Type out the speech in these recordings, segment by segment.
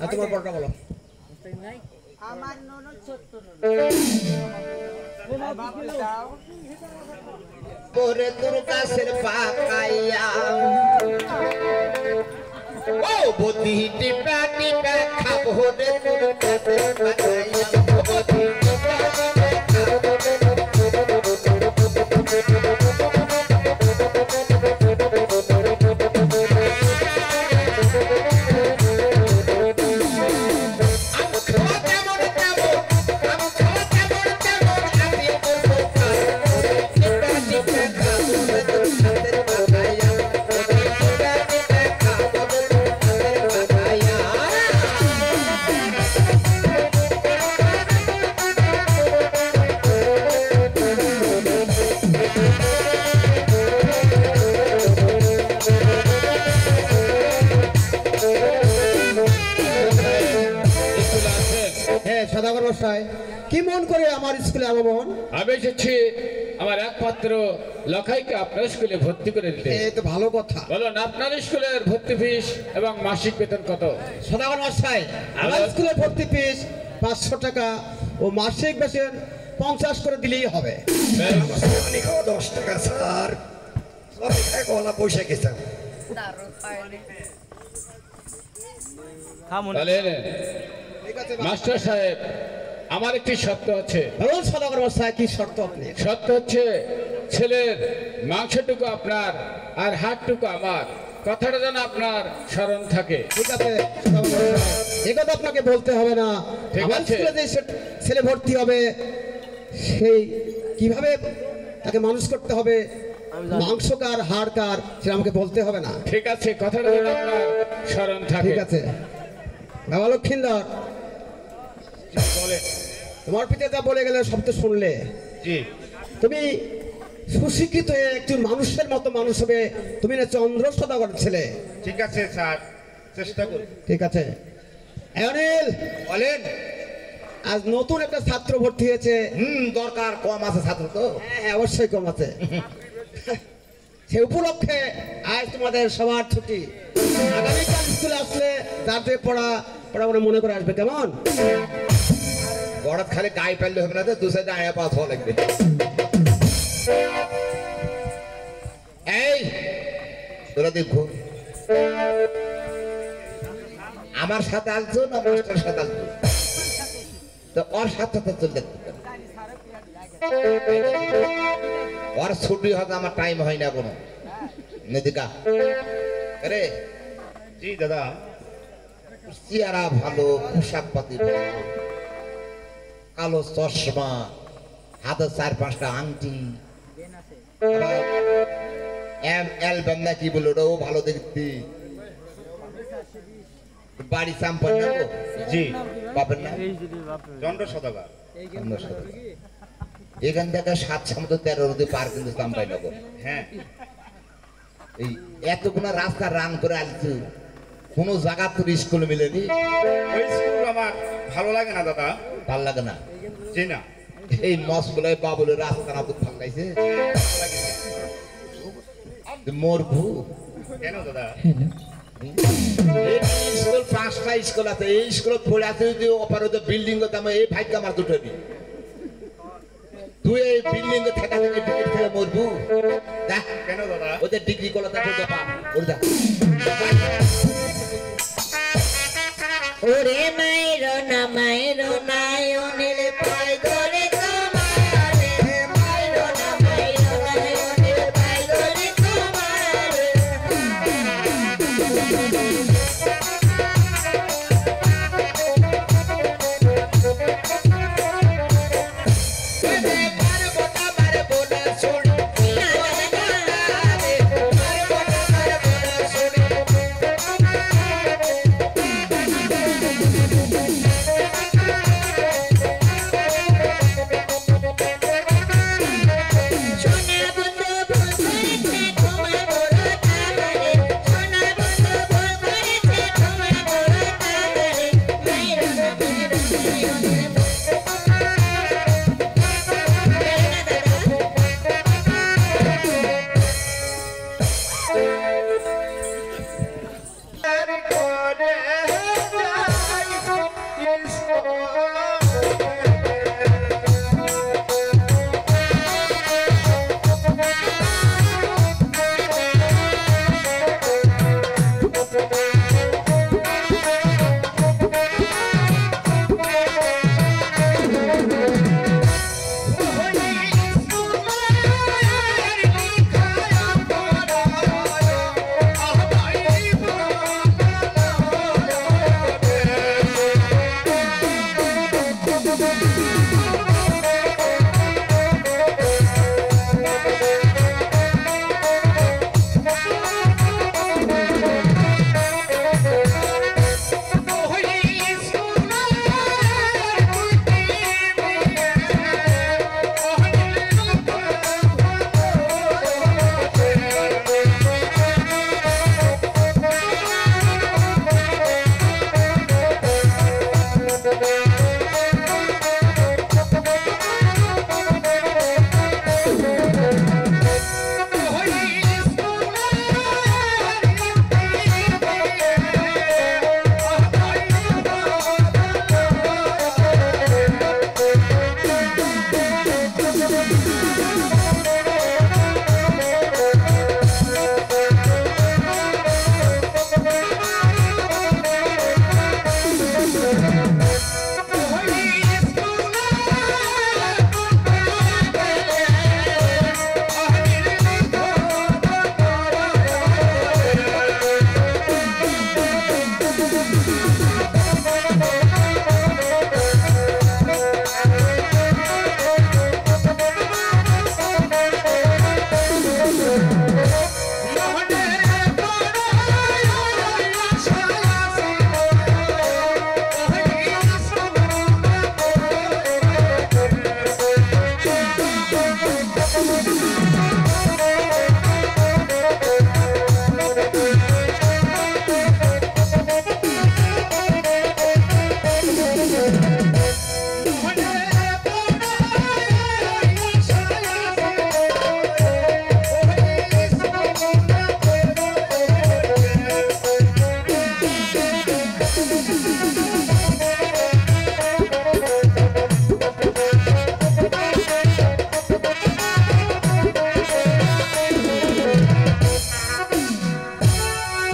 আর তোমার বড়টা বলো। আমার ননদ ৭০ পরে তোর গাছের পাকাইয়া ও বদি টিপা টিপা খাবো রে তোর গাছের পাকাইয়া বদি টিপা কি মন করে আমার স্কুলে আগমন? আমি এসেছি আমার একমাত্র লখাইকে আপনার স্কুলে ভর্তি করে দিতে। এই তো ভালো কথা। বলুন আপনার স্কুলের ভর্তি ফিস এবং মাসিক বেতন কত? সদাগর মশাই, আমার স্কুলে ভর্তি ফিস 500 টাকা ও মাসিক বেতন 50 করে দিলেই হবে। 10 টাকা স্যার, সবাই খায় গলা পয়সা গেছে। তাহলে মাস্টার সাহেব আমার একটি শর্ত আছে। বলুন সদাগর মশাই, কি শর্ত আপনি? শর্ত হচ্ছে ছেলের মাংসটুকু আপনার আর হাড়টুকু আমার, কথাটা যেন আপনার স্মরণ থাকে। ঠিক আছে সদাগর মশাই, এই কথা আপনাকে বলতে হবে না। ঠিক আমার আছে। স্কুলে যে ছেলে ভর্তি হবে সেই কিভাবে তাকে মানুষ করতে হবে, মাংস কার হাড় কার, সেটা আমাকে বলতে হবে না। ঠিক আছে, কথাটা যেন আপনার স্মরণ থাকে। ঠিক আছে বাবা লক্ষিন্দর, তোমার পিতা যা বলে গেলে সব তো শুনলে। জি। তুমি সুশিক্ষিত হয়ে একজন মানুষের মতো মানুষ হবে। তুমি না চন্দ্র সদাগরের ছেলে। ঠিক আছে স্যার, চেষ্টা করি। ঠিক আছে। অনিল বলেন। আজ নতুন একটা ছাত্র ভর্তি হয়েছে। দরকার কম আছে ছাত্র তো। হ্যাঁ অবশ্যই কম আছে। সে উপলক্ষে আজ তোমাদের সবার ছুটি। আগামীকাল স্কুলে আসলে তাদের পড়া মনে করে আসবে, কেমন? গড়াত খালি গায়ে পারলে হবে না, তো দু সাইডে আয়া পাওয়া ধোয়া লাগবে। এই তোরা দেখো, আমার সাথে আসছো না মাস্টার সাথে আসছো? তো ওর সাথে তো চলে ওর ছুটি হবে, আমার টাইম হয় না কোনো। নেদিকা আরে জি দাদা, চেহারা ভালো, পোশাক পাতি ভালো, কালো চশমা, হাতে 4-5টা আংটি, অ্যালবাম না কি বলো, ওটাও ভালো দেখতে। বাড়ি চাম্পান না গো? জি পাবেন না, চন্দ্র সদাগর। এখান থেকে 7-13 পার কিন্তু চাম্পাই নগর। হ্যাঁ, এই এতগুলো রাস্তা রান করে আসছে, কোন জায়গা তোর স্কুল মিলেনি? ওই স্কুল আমার ভালো লাগে না দাদা। ভাল লাগে না? জি না। এই মসগুলাই বাবুলের রাস্তা না তোর ভাল লাগছে? মরবু কেন দাদা? স্কুল 5টা স্কুল আছে, এই স্কুল পড়ে আছে যদি অপারত বিল্ডিং দাম, এই ভাগ্য আমার দুটো নি। তুই এই বিল্ডিং থাকা থেকে টিকিট খেলে মরবু? দেখ কেন দাদা? ওদের ডিগ্রি কলা তাকে দপা ওরে দেখ। ওরে মাইরো না মাইরো না অনিল পাই ধরে তোমার, মাইরো না অনিল পাই ধরে তোমার। সোনা বন্ধু ভুল করেছে ক্ষমা করো তারে, সোনা বন্ধু ভুল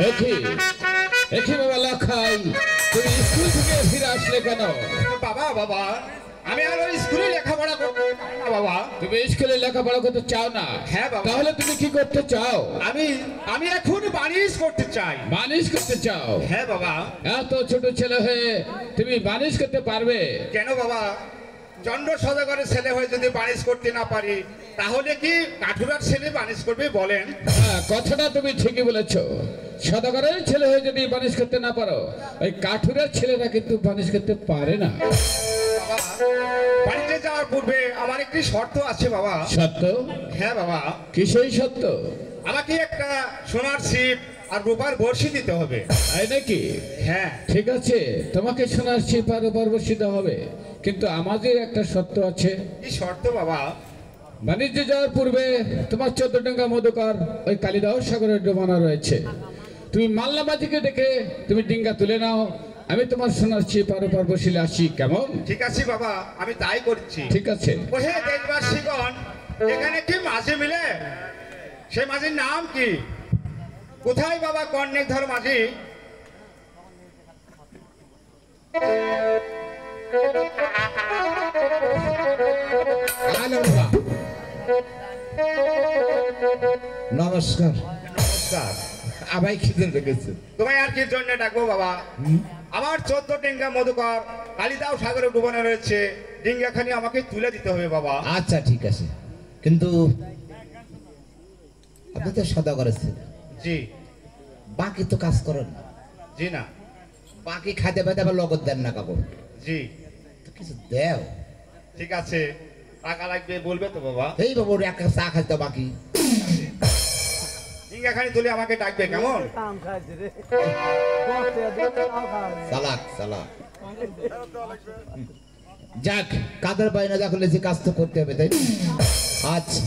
একই বাবা লখাই, তুমি স্কুল থেকে ফিরে আসলে কেন? বাবা বাবা আমি আর ওই স্কুলে লেখাপড়া করতে চাই না বাবা। তুমি স্কুলে লেখাপড়া করতে চাও না? হ্যাঁ বাবা। তাহলে তুমি কি করতে চাও? আমি এখন বানিশ করতে চাই। বানিশ করতে চাও? হ্যাঁ বাবা। এত ছোট ছেলে হয়ে তুমি বানিশ করতে পারবে? কেন বাবা? চন্দ্র সদাগরের ছেলে হয়ে যদি বানিশ করতে না পারি তাহলে কি কাঠুরার ছেলে বানিশ করবে বলেন? হ্যাঁ, কথাটা তুমি ঠিকই বলেছো। সদাগরের ছেলে হয়ে যদি বানিশ করতে না পারো, ওই কাঠুরের ছেলেরা কিন্তু বানিশ করতে পারে না। বাবা বাড়িতে যাওয়ার পূর্বে আমার একটি শর্ত আছে বাবা। সত্য? হ্যাঁ বাবা। কি সেই সত্য? আমাকে একটা সোনার ছিপ আর রূপার বড়শি দিতে হবে। তাই নাকি? হ্যাঁ। ঠিক আছে, তোমাকে সোনার ছিপ আর পরবর্তীতে হবে, কিন্তু আমাদের একটা শর্ত আছে। কি শর্ত বাবা? বাণিজ্যে যাওয়ার পূর্বে তোমার 14 টাকা মধুকর ওই কালিদাহ সাগরের ডোবানো রয়েছে। তুমি মাল্লাবাজিকে ডেকে তুমি ডিঙ্গা তুলে নাও, আমি তোমার সোনার ছিপ আর উপর বসিলে আসি, কেমন? ঠিক আছে বাবা, আমি তাই করছি। ঠিক আছে। ওহে দেশবাসীগণ, এখানে কি মাঝি মিলে? সে মাঝির নাম কি? কোথায় বাবা কর্ণেকধর মাঝি? নমস্কার। নমস্কার। আমায় খিদে লেগেছে। তোমায় আর কি জন্য ডাকবো বাবা? আমার 14 ডিঙ্গা মধুকর কালিদাহ সাগরে ডুবানো রয়েছে, ডিঙ্গাখানি আমাকে তুলে দিতে হবে বাবা। আচ্ছা ঠিক আছে, কিন্তু আপনি তো সদা করেছেন, জি। বাকি তো কাজ করেন না। জি না। বাকি খাইতে পাইতে আবার লগত দেন না কাপড়, জি। তো কিছু দেও। ঠিক আছে, টাকা লাগবে বলবে তো বাবা? এই বাবু এক কাপ চা খাইতে বাকি। ডিঙ্গাখানি তুলে আমাকে ডাকবে, কেমন? চালাক চালাক। যাক, কাদের বাইনা যা খুলেছি কাজ তো করতে হবে, তাই না? আচ্ছা